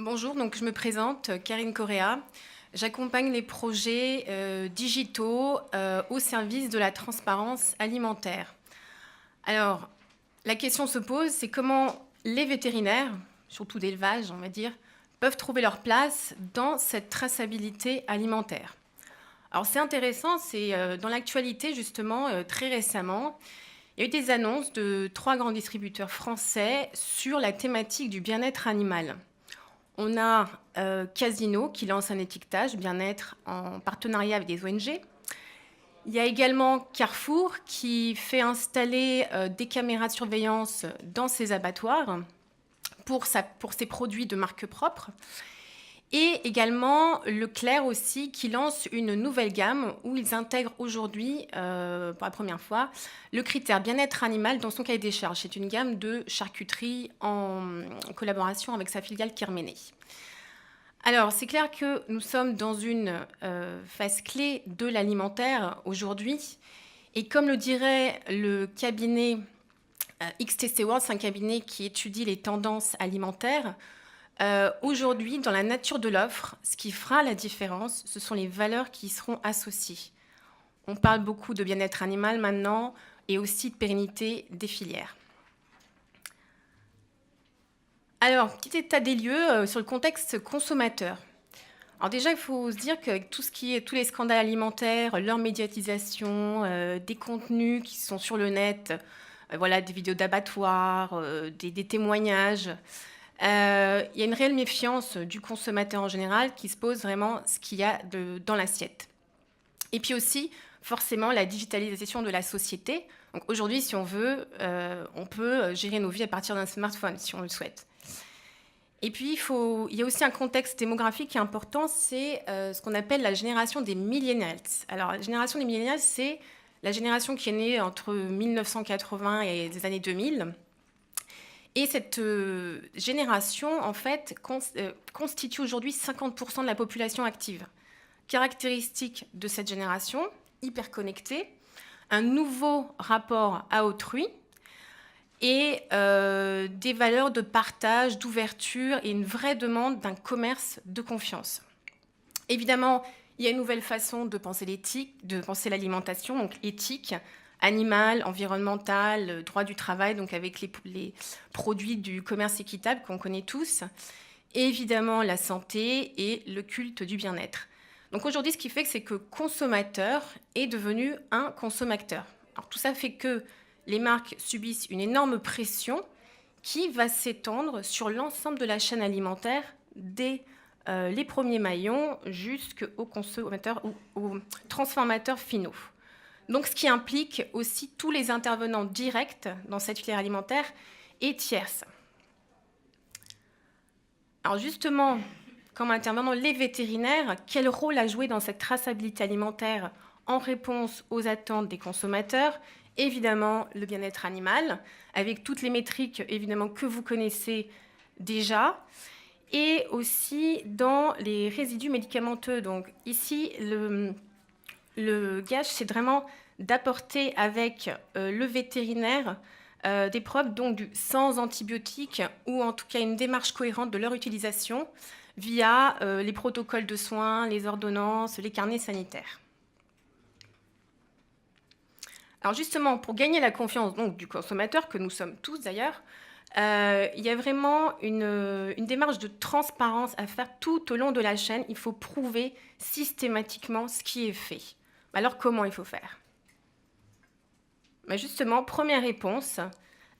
Bonjour, donc je me présente, Karine Correa. J'accompagne les projets digitaux au service de la transparence alimentaire. Alors, la question se pose, c'est comment les vétérinaires, surtout d'élevage, on va dire, peuvent trouver leur place dans cette traçabilité alimentaire. Alors, c'est intéressant, c'est dans l'actualité, justement, très récemment, il y a eu des annonces de 3 grands distributeurs français sur la thématique du bien-être animal. On a Casino qui lance un étiquetage bien-être en partenariat avec des ONG. Il y a également Carrefour qui fait installer des caméras de surveillance dans ses abattoirs pour ses produits de marque propre. Et également Leclerc aussi qui lance une nouvelle gamme où ils intègrent aujourd'hui, pour la première fois, le critère bien-être animal dans son cahier des charges. C'est une gamme de charcuterie en collaboration avec sa filiale Kerméné. Alors, c'est clair que nous sommes dans une phase clé de l'alimentaire aujourd'hui. Et comme le dirait le cabinet XTC World, c'est un cabinet qui étudie les tendances alimentaires. Aujourd'hui, dans la nature de l'offre, ce qui fera la différence, ce sont les valeurs qui y seront associées. On parle beaucoup de bien-être animal maintenant et aussi de pérennité des filières. Alors, petit état des lieux sur le contexte consommateur. Alors déjà, il faut se dire qu'avec tout ce qui est tous les scandales alimentaires, leur médiatisation, des contenus qui sont sur le net, voilà, des vidéos d'abattoirs, des témoignages, il y a une réelle méfiance du consommateur en général qui se pose vraiment ce qu'il y a dans l'assiette. Et puis aussi, forcément, la digitalisation de la société. Donc aujourd'hui, si on veut, on peut gérer nos vies à partir d'un smartphone, si on le souhaite. Et puis, il y a aussi un contexte démographique qui est important, c'est ce qu'on appelle la génération des millennials. Alors, la génération des millennials, c'est la génération qui est née entre 1980 et les années 2000. Et cette génération, en fait, constitue aujourd'hui 50% de la population active. Caractéristique de cette génération, hyper connectée, un nouveau rapport à autrui, et des valeurs de partage, d'ouverture et une vraie demande d'un commerce de confiance. Évidemment, il y a une nouvelle façon de penser l'éthique, de penser l'alimentation, donc éthique, animale, environnementale, droit du travail, donc avec les produits du commerce équitable qu'on connaît tous, et évidemment la santé et le culte du bien-être. Donc aujourd'hui, ce qui fait que c'est que consommateur est devenu un consommateur. Alors tout ça fait que les marques subissent une énorme pression qui va s'étendre sur l'ensemble de la chaîne alimentaire, dès les premiers maillons jusqu'aux consommateurs ou aux transformateurs finaux. Donc, ce qui implique aussi tous les intervenants directs dans cette filière alimentaire et tierces. Alors justement, comme intervenant les vétérinaires, quel rôle a joué dans cette traçabilité alimentaire en réponse aux attentes des consommateurs? Évidemment, le bien-être animal, avec toutes les métriques évidemment que vous connaissez déjà, et aussi dans les résidus médicamenteux. Donc ici, le gage, c'est vraiment d'apporter avec le vétérinaire des preuves donc sans antibiotiques ou en tout cas une démarche cohérente de leur utilisation via les protocoles de soins, les ordonnances, les carnets sanitaires. Alors justement, pour gagner la confiance donc, du consommateur, que nous sommes tous d'ailleurs, il y a vraiment une démarche de transparence à faire tout au long de la chaîne. Il faut prouver systématiquement ce qui est fait. Alors comment il faut faire? Justement, première réponse,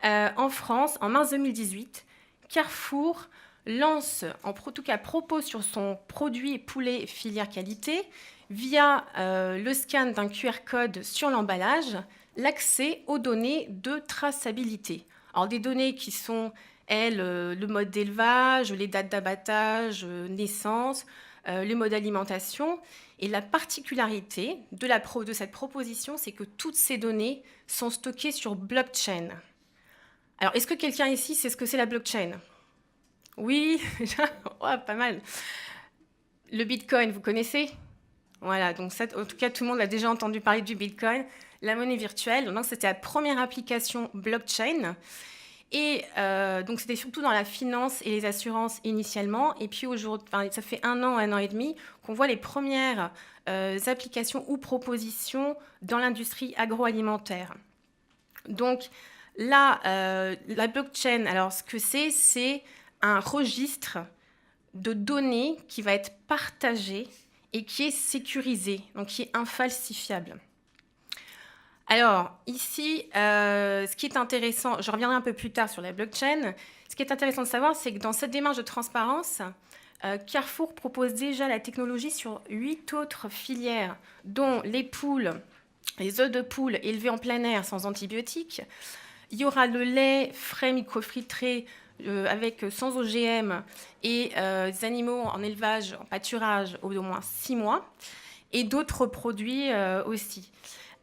en France, en mars 2018, Carrefour lance, en tout cas propose sur son produit poulet filière qualité, via le scan d'un QR code sur l'emballage, l'accès aux données de traçabilité. Alors des données qui sont, elles, le mode d'élevage, les dates d'abattage, naissance, le mode d'alimentation. Et la particularité de cette proposition, c'est que toutes ces données sont stockées sur blockchain. Alors, est-ce que quelqu'un ici sait ce que c'est la blockchain? Oui, oh, pas mal. Le Bitcoin, vous connaissez? Voilà, donc ça, en tout cas, tout le monde a déjà entendu parler du Bitcoin, la monnaie virtuelle. Donc, c'était la première application blockchain. Et donc, c'était surtout dans la finance et les assurances initialement. Et puis, aujourd'hui, ça fait un an et demi qu'on voit les premières applications ou propositions dans l'industrie agroalimentaire. Donc, là, la blockchain, alors ce que c'est un registre de données qui va être partagé et qui est sécurisé, donc qui est infalsifiable. Alors, ici, ce qui est intéressant, je reviendrai un peu plus tard sur la blockchain, ce qui est intéressant de savoir, c'est que dans cette démarche de transparence, Carrefour propose déjà la technologie sur 8 autres filières, dont les poules, les œufs de poule élevés en plein air sans antibiotiques. Il y aura le lait frais microfiltré sans OGM et des animaux en élevage, en pâturage au moins 6 mois, et d'autres produits aussi.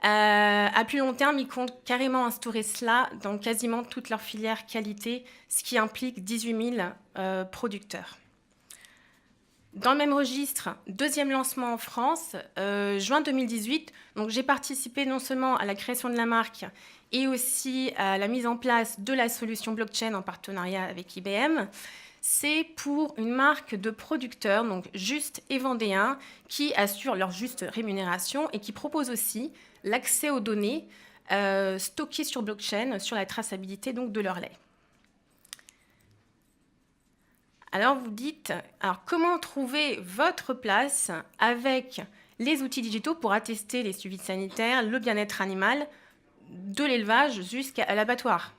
À plus long terme, ils comptent carrément instaurer cela dans quasiment toute leur filière qualité, ce qui implique 18 000 producteurs. Dans le même registre, deuxième lancement en France, juin 2018. Donc, j'ai participé non seulement à la création de la marque et aussi à la mise en place de la solution blockchain en partenariat avec IBM. C'est pour une marque de producteurs, donc Juste et Vendéen, qui assurent leur juste rémunération et qui propose aussi l'accès aux données stockées sur blockchain, sur la traçabilité donc, de leur lait. Alors vous dites, alors comment trouver votre place avec les outils digitaux pour attester les suivis sanitaires, le bien-être animal, de l'élevage jusqu'à l'abattoir?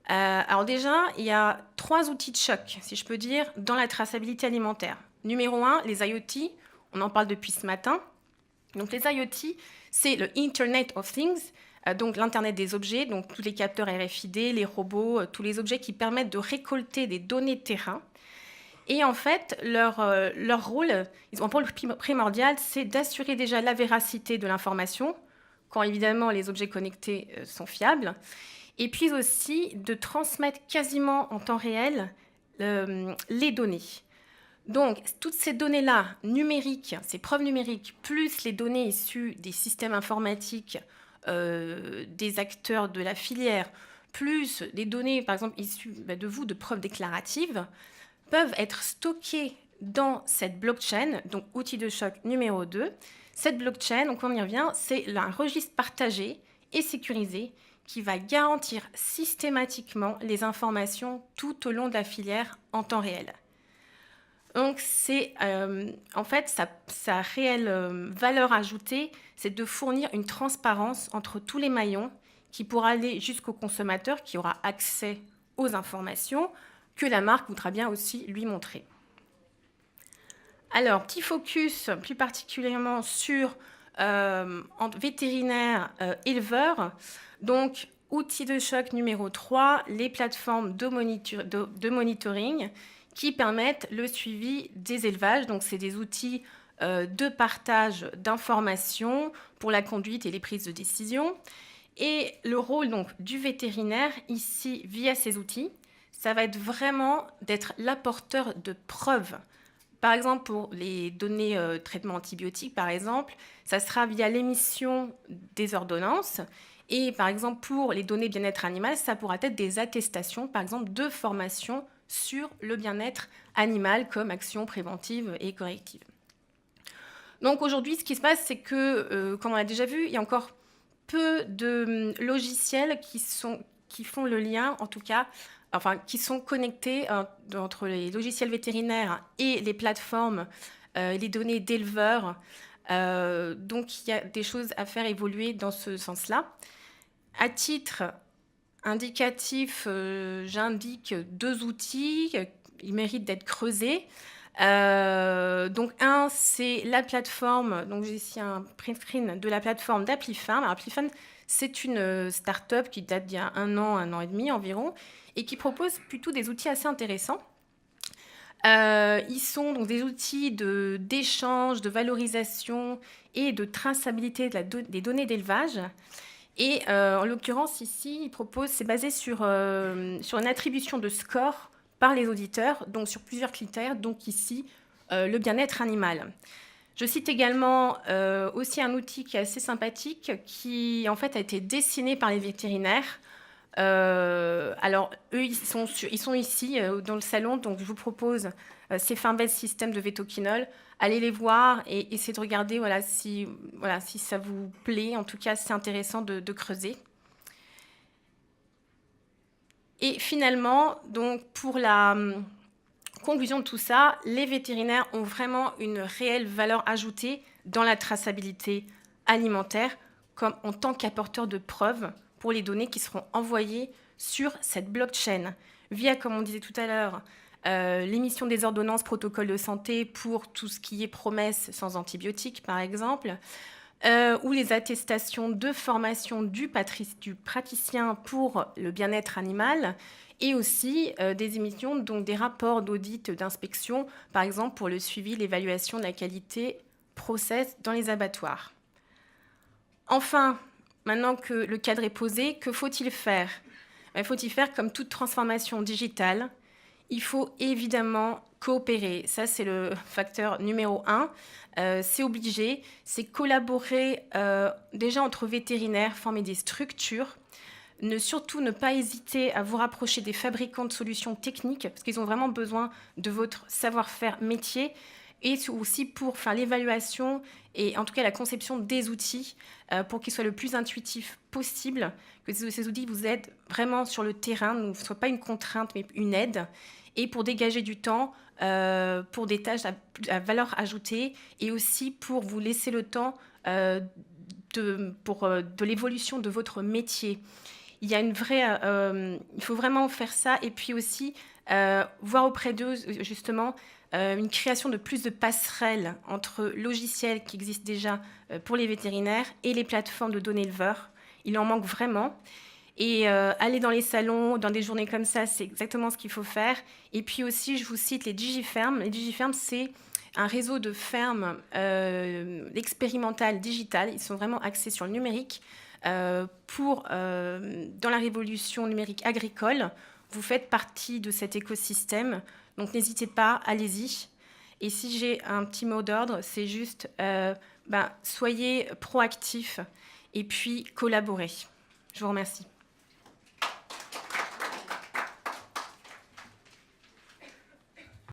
Alors déjà, il y a 3 outils de choc, si je peux dire, dans la traçabilité alimentaire. Numéro 1, les IoT, on en parle depuis ce matin. Donc les IoT, c'est le Internet of Things, donc l'Internet des objets, donc tous les capteurs RFID, les robots, tous les objets qui permettent de récolter des données de terrain. Et en fait, leur rôle, ils ont un rôle primordial, c'est d'assurer déjà la véracité de l'information, quand évidemment les objets connectés sont fiables, et puis aussi de transmettre quasiment en temps réel les données. Donc, toutes ces données-là, numériques, ces preuves numériques, plus les données issues des systèmes informatiques des acteurs de la filière, plus des données, par exemple, issues de vous, de preuves déclaratives, peuvent être stockées dans cette blockchain, donc outil de choc numéro 2. Cette blockchain, donc on y revient, c'est un registre partagé et sécurisé qui va garantir systématiquement les informations tout au long de la filière en temps réel. Donc, c'est en fait sa réelle valeur ajoutée, c'est de fournir une transparence entre tous les maillons qui pourra aller jusqu'au consommateur qui aura accès aux informations que la marque voudra bien aussi lui montrer. Alors, petit focus plus particulièrement sur vétérinaires éleveurs. Donc, outil de choc numéro 3, les plateformes de monitoring qui permettent le suivi des élevages. Donc, c'est des outils de partage d'informations pour la conduite et les prises de décision. Et le rôle donc, du vétérinaire, ici, via ces outils, ça va être vraiment d'être l'apporteur de preuves. Par exemple, pour les données traitement antibiotique, par exemple, ça sera via l'émission des ordonnances. Et par exemple, pour les données bien-être animal, ça pourra être des attestations, par exemple, de formation sur le bien-être animal comme action préventive et corrective. Donc aujourd'hui, ce qui se passe, c'est que, comme on l'a déjà vu, il y a encore peu de logiciels qui font le lien, en tout cas, enfin, qui sont connectés entre les logiciels vétérinaires et les plateformes, les données d'éleveurs. Donc, il y a des choses à faire évoluer dans ce sens-là. À titre indicatif, j'indique 2 outils. Ils méritent d'être creusés. Donc, un, c'est la plateforme. Donc, j'ai ici un print screen de la plateforme d'Applifarm. Alors, Applifarm, c'est une start-up qui date d'il y a un an et demi environ, et qui propose plutôt des outils assez intéressants. Ils sont donc des outils d'échange, de valorisation et de traçabilité des données d'élevage. Et en l'occurrence, ici, c'est basé sur une attribution de score par les auditeurs, donc sur plusieurs critères, donc ici, le bien-être animal. Je cite également aussi un outil qui est assez sympathique, qui en fait a été dessiné par les vétérinaires Alors, eux, ils sont ici dans le salon, donc je vous propose ces Farmville systèmes de vétoquinol. Allez les voir et essayez de regarder voilà, si ça vous plaît. En tout cas, c'est intéressant de creuser. Et finalement, donc pour la conclusion de tout ça, les vétérinaires ont vraiment une réelle valeur ajoutée dans la traçabilité alimentaire, comme en tant qu'apporteurs de preuves pour les données qui seront envoyées sur cette blockchain, via, comme on disait tout à l'heure, l'émission des ordonnances, protocoles de santé pour tout ce qui est promesses sans antibiotiques, par exemple, ou les attestations de formation du praticien pour le bien-être animal, et aussi des émissions, donc des rapports d'audit, d'inspection, par exemple pour le suivi, l'évaluation de la qualité process dans les abattoirs. Enfin, maintenant que le cadre est posé, que faut-il faire? Faut-il faire comme toute transformation digitale? Il faut évidemment coopérer. Ça, c'est le facteur numéro 1. C'est obligé. C'est collaborer déjà entre vétérinaires, former des structures. Surtout ne pas hésiter à vous rapprocher des fabricants de solutions techniques parce qu'ils ont vraiment besoin de votre savoir-faire métier et aussi pour faire l'évaluation et en tout cas la conception des outils pour qu'ils soient le plus intuitifs possible, que ces outils vous aident vraiment sur le terrain, ne soient pas une contrainte mais une aide, et pour dégager du temps pour des tâches à valeur ajoutée et aussi pour vous laisser le temps de l'évolution de votre métier. Il y a une vraie, il faut vraiment faire ça et puis aussi voir auprès d'eux justement une création de plus de passerelles entre logiciels qui existent déjà pour les vétérinaires et les plateformes de données éleveurs. Il en manque vraiment. Et aller dans les salons, dans des journées comme ça, c'est exactement ce qu'il faut faire. Et puis aussi, je vous cite les Digifermes. Les Digifermes, c'est un réseau de fermes expérimentales digitales. Ils sont vraiment axés sur le numérique. Dans la révolution numérique agricole, vous faites partie de cet écosystème. Donc n'hésitez pas, allez-y. Et si j'ai un petit mot d'ordre, c'est juste soyez proactifs et puis collaborez. Je vous remercie.